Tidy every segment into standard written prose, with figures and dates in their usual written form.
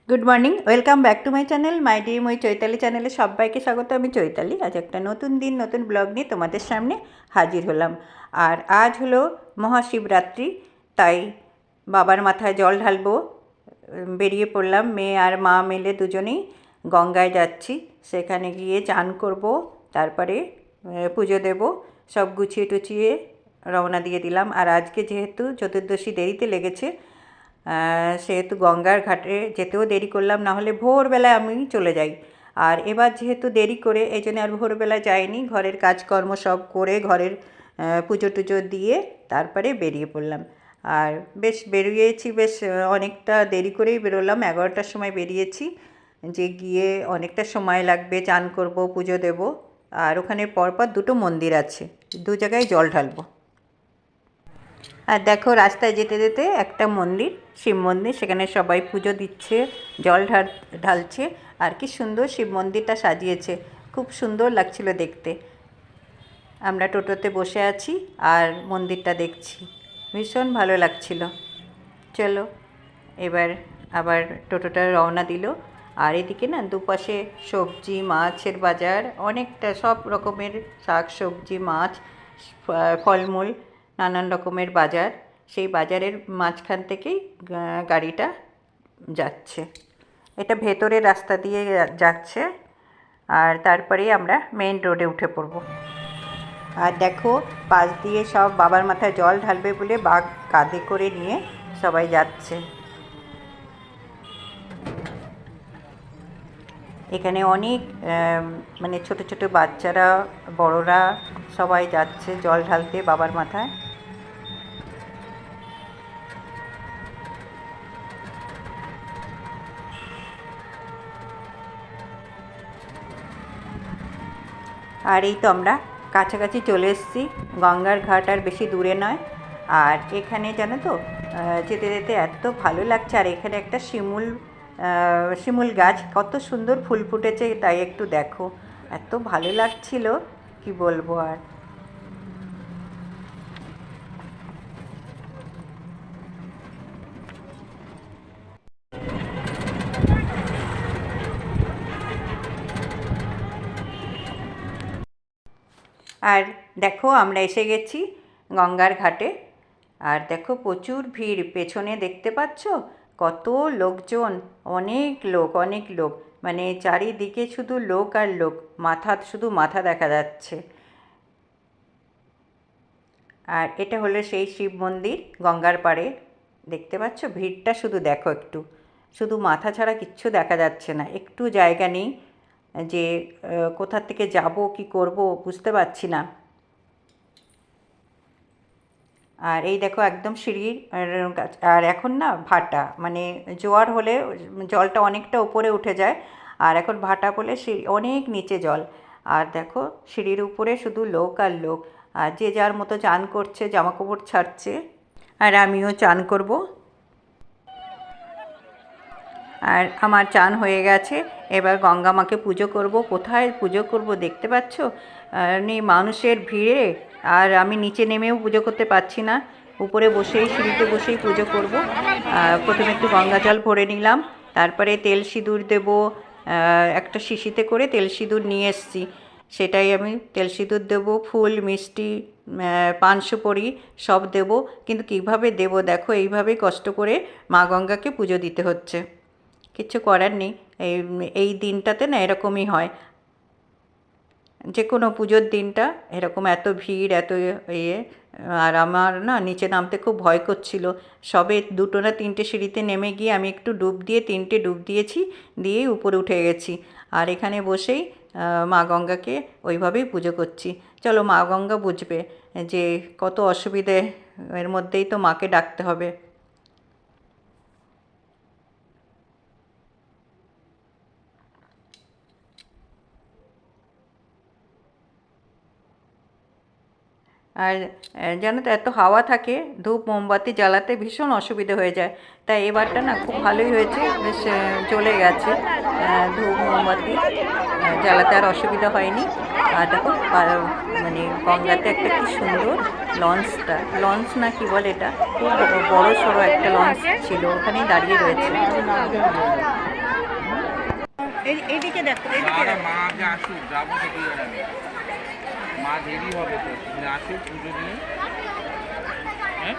Good morning, welcome back to my channel my ডিম ওই চৈতালি চ্যানেলে সবাইকে স্বাগত। আমি চৈতালি। আজ একটা নতুন দিন নতুন ব্লগ নিয়ে তোমাদের সামনে হাজির হলাম। আর আজ হলো মহাশিবরাত্রি, তাই বাবার মাথায় জল ঢালবো। বেরিয়ে পড়লাম, মেয়ে আর মা মিলে দুজনেই গঙ্গায় যাচ্ছি। সেখানে গিয়ে চান করব, তারপরে পুজো দেব। সব গুছিয়ে টুচিয়ে রওনা দিয়ে দিলাম। আর আজকে যেহেতু চতুর্দশী দেরিতে লেগেছে, সেহেতু গঙ্গার ঘাটে যেতেও দেরি করলাম, না হলে ভোরবেলায় আমি চলে যাই। আর এবার যেহেতু দেরি করে, এই জন্য আর ভোরবেলা যাইনি। ঘরের কাজকর্ম সব করে ঘরের পুজো টুজো দিয়ে তারপরে বেরিয়ে পড়লাম। আর বেশ বেরিয়েছি, বেশ অনেকটা দেরি করেই বেরোলাম। 11টার সময় বেরিয়েছি, যে গিয়ে অনেকটা সময় লাগবে, চান করব, পুজো দেব। আর ওখানে পরপর দুটো মন্দির আছে, দু জায়গায় জল ঢালবো। আর দেখো, রাস্তায় যেতে যেতে একটা মন্দির, শিব মন্দির, সেখানে সবাই পুজো দিচ্ছে, জল ঢালছে। আর কি সুন্দর শিব মন্দিরটা সাজিয়েছে, খুব সুন্দর লাগছিল দেখতে। আমরা টোটোতে বসে আছি আর মন্দিরটা দেখছি, ভীষণ ভালো লাগছিল। চলো এবার আবার টোটোটা রওনা দিল। আর এদিকে না দুপাশে সবজি মাছের বাজার, অনেকটা সব রকমের শাক সবজি মাছ ফলমূল, নানান রকমের বাজার। সেই বাজারের মাঝখান থেকেই গাড়িটা যাচ্ছে। এটা ভেতরের রাস্তা দিয়ে যাচ্ছে। আর তারপরেই আমরা মেইন রোডে উঠে পড়ব। আর দেখো, পাশ দিয়ে সব বাবার মাথায় জল ঢালবে বলে বাঘ কাঁধে করে নিয়ে সবাই যাচ্ছে। এখানে অনেক মানে ছোট ছোট বাচ্চারা, বড়রা সবাই যাচ্ছে জল ঢালতে বাবার মাথায়। আর এই তো আমরা কাছাকাছি চলে এসেছি, গঙ্গার ঘাট আর বেশি দূরে নয়। আর এখানে জানো তো, যেতে যেতে এত ভালো লাগছে। আর এখানে একটা শিমুল গাছ, কত সুন্দর ফুল ফুটেছে, তাই একটু দেখো, এত ভালো লাগছিল, কি বলবো আর। আর দেখো, আমরা এসে গেছি গঙ্গার ঘাটে। আর দেখো, প্রচুর ভিড়, পেছনে দেখতে পাচ্ছ কত লোকজন, অনেক লোক অনেক লোক, মানে চারিদিকে শুধু লোক আর লোক, শুধু মাথা দেখা যাচ্ছে। আর এটা হলো সেই শিব মন্দির গঙ্গার পাড়ে। দেখতে পাচ্ছ ভিড়টা, শুধু দেখো একটু, শুধু মাথা ছাড়া কিচ্ছু দেখা যাচ্ছে না। একটু জায়গা নেই, যে কোথা থেকে যাব কি করব বুঝতে পারছি না। আর এই দেখো একদম সিঁড়ির আর এখন না ভাটা, মানে জোয়ার হলে জলটা অনেকটা উপরে উঠে যায়, আর এখন ভাটা বলে সিঁড়ি অনেক নিচে জল। আর দেখো সিঁড়ির উপরে শুধু লোক আর লোক, আর যে যার মতো চান করছে, জামাকাপড় ছাড়ছে। আর আমিও চান করব। আর আমার চান হয়ে গেছে, এবার গঙ্গা মাকে পুজো করব। কোথায় পুজো করব দেখতে পাচ্ছ, মানুষের ভিড়ে আর আমি নিচে নেমেও পুজো করতে পারছি না। উপরে বসেই, সিঁড়িতে বসেই পুজো করব। প্রথমে একটু গঙ্গা জল ভরে নিলাম, তারপরে তেল সিঁদুর দেবো। একটা শিশিতে করে তেল সিঁদুর নিয়ে এসেছি, সেটাই আমি তেল সিঁদুর দেবো, ফুল মিষ্টি পান সুপারি সব দেবো। কিন্তু কীভাবে দেবো দেখো, এইভাবেই কষ্ট করে মা গঙ্গাকে পুজো দিতে হচ্ছে, কিচ্ছু করার নেই। এই দিনটাতে না এরকমই হয়, যে কোনো পুজোর দিনটা এরকম, এত ভিড় এত ইয়ে। আর আমার না নিচে নামতে খুব ভয় করছিল। সবে 2 না 3টে সিঁড়িতে নেমে গিয়ে আমি একটু ডুব দিয়ে 3টে ডুব দিয়েছি, দিয়েই উপরে উঠে গেছি। আর এখানে বসেই মা গঙ্গাকে ওইভাবেই পুজো করছি। চলো, মা গঙ্গা বুঝবে যে কত অসুবিধে, এর মধ্যেই তো মাকে ডাকতে হবে। আর জানো তো, এত হাওয়া থাকে, ধূপ মোমবাতি জ্বালাতে ভীষণ অসুবিধে হয়ে যায়। তাই এবারটা না খুব ভালোই হয়েছে, বেশ চলে গেছে, ধূপ মোমবাতি জ্বালাতে আর অসুবিধা হয়নি। আর দেখো মানে গঙ্গাতে একটা কি সুন্দর লঞ্চ না কি বলে, এটা খুব বড় সড়ো একটা লঞ্চ ছিল, ওখানেই দাঁড়িয়ে রয়েছে। এইদিকে দেখো, এইদিকে আরে মা আগে আসুক, যাবো তো কি আর আমি। মা দেরি হবে তো, তুমি আসুক পুজো দিয়ে। হ্যাঁ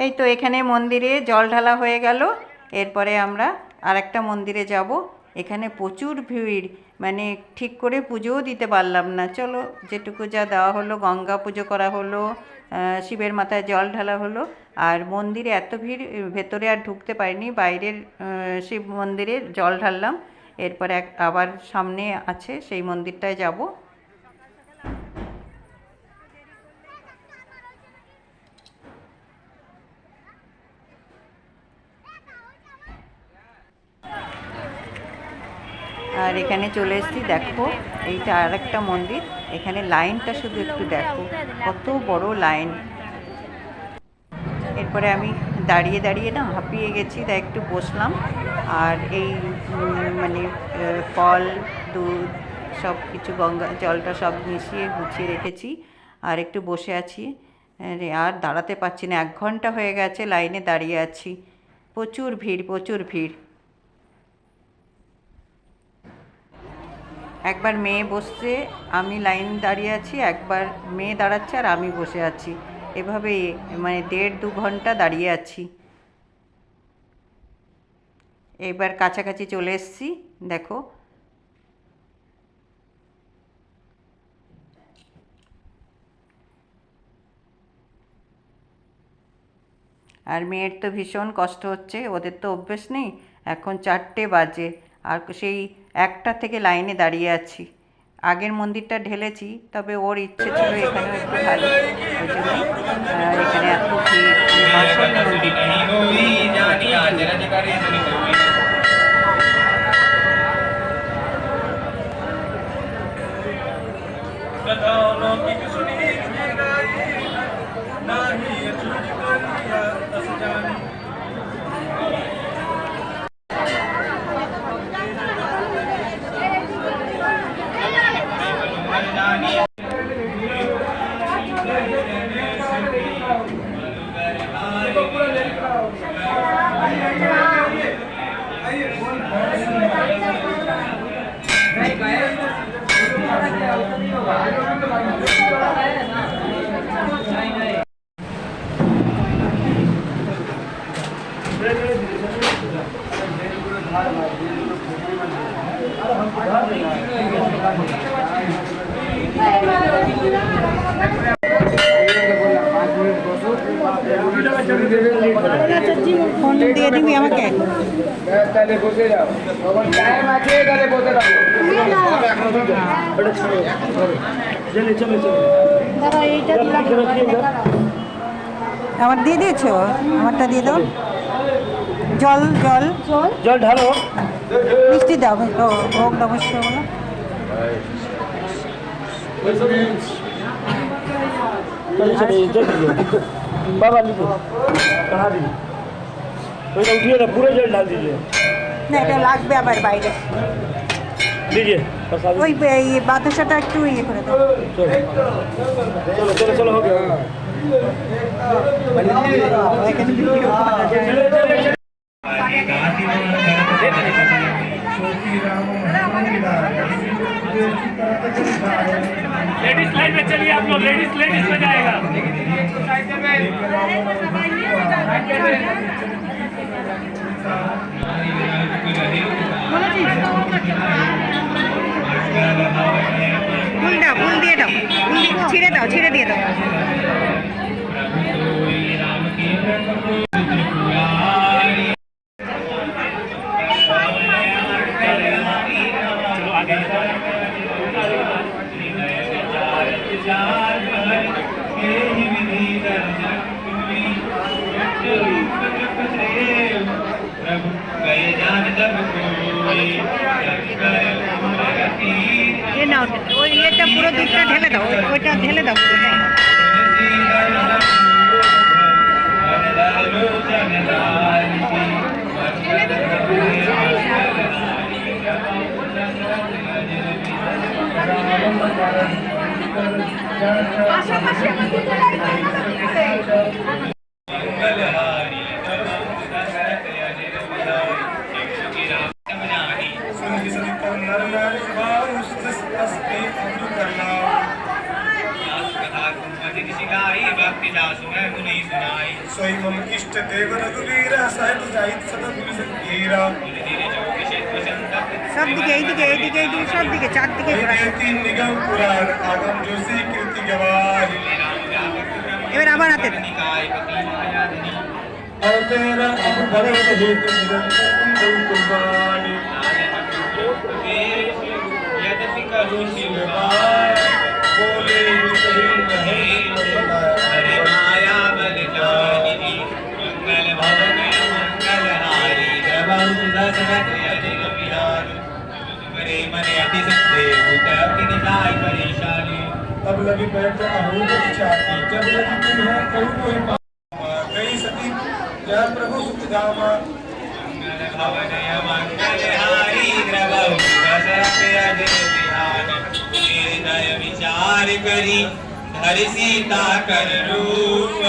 এই তো এখানে মন্দিরে জল ঢালা হয়ে গেল। এরপরে আমরা আরেকটা মন্দিরে যাব। এখানে প্রচুর ভিড়, মানে ঠিক করে পুজোও দিতে পারলাম না। চলো, যেটুকু যা দেওয়া হলো, গঙ্গা পুজো করা হলো, শিবের মাথায় জল ঢালা হলো। আর মন্দিরে এত ভিড়, ভেতরে আর ঢুকতে পারিনি, বাইরের শিব মন্দিরে জল ঢাললাম। এরপরে আবার সামনে আছে সেই মন্দিরটায় যাব। আর এখানে চলে এসেছি, দেখো এইটা আর একটা মন্দির। এখানে লাইনটা শুধু একটু দেখো, কত বড় লাইন। এরপরে আমি দাঁড়িয়ে দাঁড়িয়ে না হাঁপিয়ে গেছি, তাই একটু বসলাম। আর এই মানে ফল, দুধ সব কিছু, গঙ্গা জলটা সব মিশিয়ে গুছিয়ে রেখেছি। আর একটু বসে আছি, আর দাঁড়াতে পারছি না। 1 ঘন্টা হয়ে গেছে লাইনে দাঁড়িয়ে আছি। প্রচুর ভিড়, প্রচুর ভিড়। একবার মেয়ে বসছে, আমি লাইন দাঁড়িয়ে আছি, একবার মেয়ে দাঁড়াচ্ছে আর আমি বসে আছি। এভাবে মানে 1.5-2 ঘন্টা দাঁড়িয়ে আছি। এবার কাছাকাছি চলে এসেছি, দেখো। আর মেয়ের তো ভীষণ কষ্ট হচ্ছে, ওদের তো অভ্যেস নেই। এখন 4টে বাজে আর সেই 1টা থেকে লাইনে দাঁড়িয়ে আছি। আগের মন্দিরটা ঢেলেছি, তবে ওর ইচ্ছে ছিল এখানেও একটু ঢালি, ওই জন্যই এখানে এত ভিড়। আসল মন্দির। ফোন দিয়ে দিবি আমাকে। তাহলে বসে যাও, টাইম আছে, তাহলে বসে থাকো। আমার দিয়ে দিয়েছো? আমারটা দিয়ে দাও। জল জল জল ঢালো, মিষ্টি দাও। ও ভোগ নমস্কার বলো। बाबा लीजिए, कहाँ दीजिए, वही तो उठिए ना, पूरे जल डाल दीजिए। না, এটা লাগবে আবার বাইরে। लीजिए प्रसाद। ওই বাতাসাটা একটু ইয়ে করে দাও। चलो चलो चलो हो गया। এখানে ভিডিও করা যায়। लेडीज लाइन में चलिए आप लोग, लेडीज में जाएगा। ফুল দিয়ে দাও, ছিঁড়ে দিয়ে দাও। ये ना ওই এটা পুরো দুধটা ঢেলে দাও, ওইটা ঢেলে দাও পুরোটাই। सोई मम इष्ट देव रघुवीर साहिब जाहित सदा पुलिस हीरा সব দিকে এইদিকে এইদিকে এইদিকে সব দিকে চারদিকে ঘোরা। तीन निगम पुराण आगम जोशी कीर्ति गवाही এবার आবার हाथे और तेरा अब भरत हेतु निरंतर कुर्बानी यद्यपि करूं शिवाय बोले सही रहे हरे माया बल जानी मंगल भवन मंगल हारी गवां दशरथ अजित बिहार करे मने अति संदेह उतरति निजाय परेशानी तब लगी बैठ अहूत चाहती जब लगी तुम है कहूँ कोई गई सती जय प्रभु सुखदामा मंगल भवन मंगल हारी गवां दशरथ अजित बिहार हृदय विचार करी हरि सीता कर रूप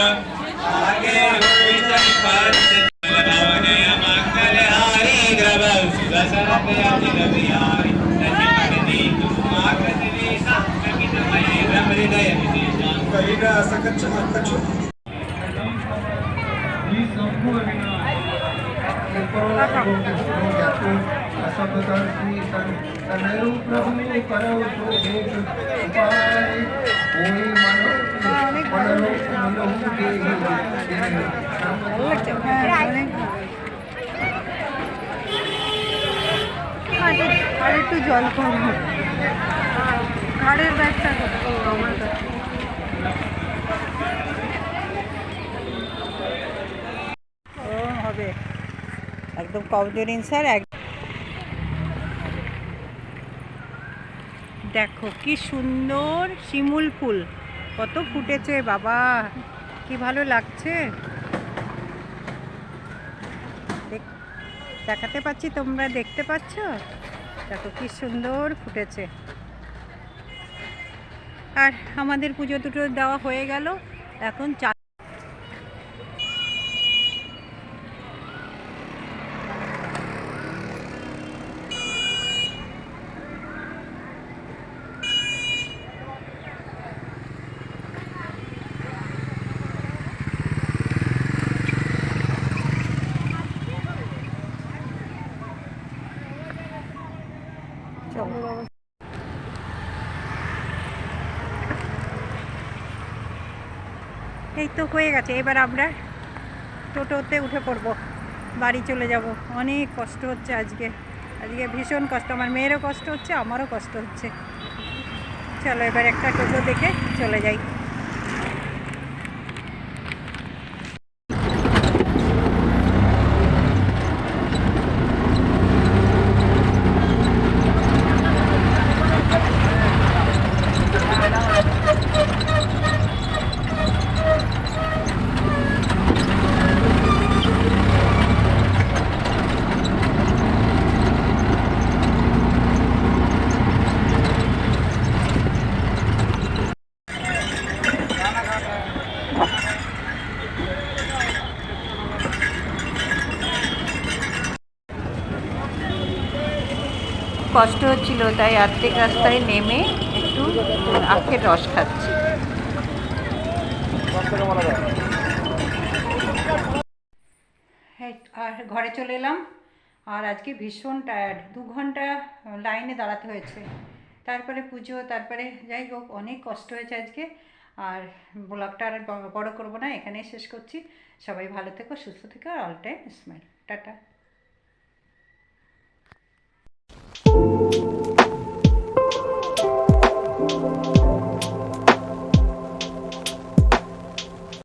आगे हुई संपत भवन मंगल हारी गवां दशरथ अजित बिहार हृदय विशेषा कहीं न सकच अकछु আর একটু জল কম ঘাড়ের ব্যাগটা আমার কাছে হবে একদম কমজোরিন স্যার। দেখো কি সুন্দর শিমুল ফুল, কত ফুটেছে বাবা, কি ভালো লাগছে। দেখাতে পাচ্ছি, তোমরা দেখতে পাচ্ছ? দেখো কি সুন্দর ফুটেছে। আর আমাদের পুজো দুটো দেওয়া হয়ে গেল, এখন এই তো হয়ে গেছে। এবার আমরা টোটোতে উঠে পড়বো, বাড়ি চলে যাব। অনেক কষ্ট হচ্ছে আজকে, ভীষণ কষ্ট। আমার মেয়েরও কষ্ট হচ্ছে, আমারও কষ্ট হচ্ছে। চলো এবার একটা টোটো দেখে চলে যাই। কষ্ট হচ্ছিল, তাই আর্ধেক রাস্তায় নেমে একটু আখের রস খাচ্ছি। আর ঘরে চলে এলাম। আর আজকে ভীষণ টায়ার্ড, 2 ঘন্টা লাইনে দাঁড়াতে হয়েছে, তারপরে পুজো, তারপরে যাই হোক অনেক কষ্ট হয়েছে আজকে। আর ব্লগটা আর বড় করবো না, এখানেই শেষ করছি। সবাই ভালো থেকো, সুস্থ থেকো, আর অল টাইম স্মাইল। টাটা।